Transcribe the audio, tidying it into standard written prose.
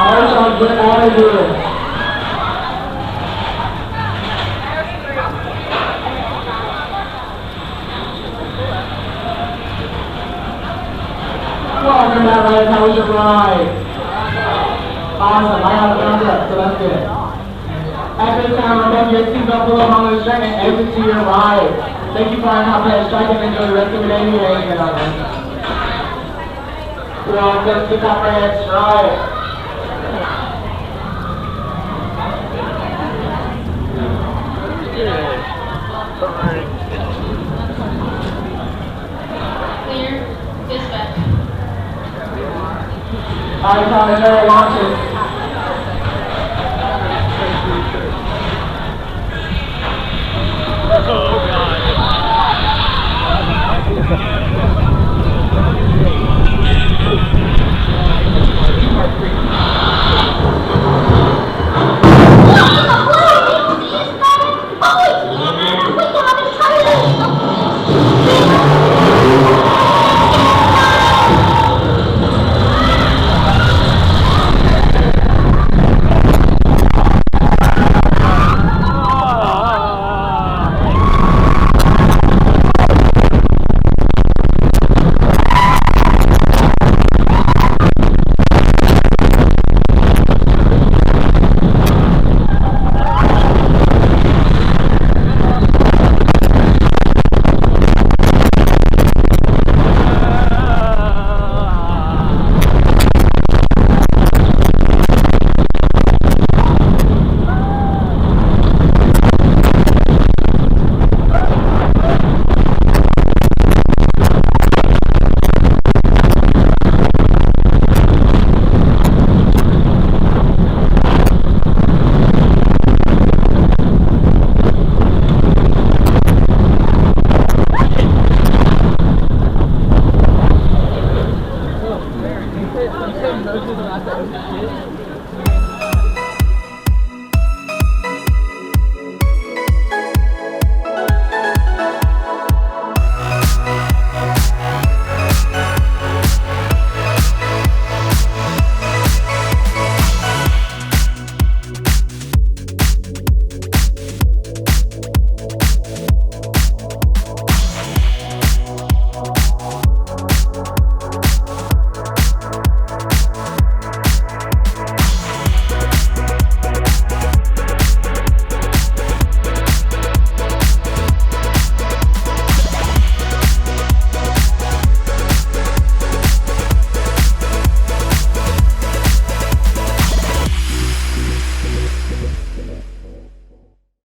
Alright, y'all, get out of here. Welcome, Mack Rides. How was your ride? Awesome. I got a thumbs up, so that's good. At this time, remember your seatbelt below on the shirt and exit to your right. Thank you for our Copperhead Strike and enjoy the rest of the day. Welcome to Copperhead Strike. Clear. Dispatch. Alright, Tommy, they're launching. Oh, God.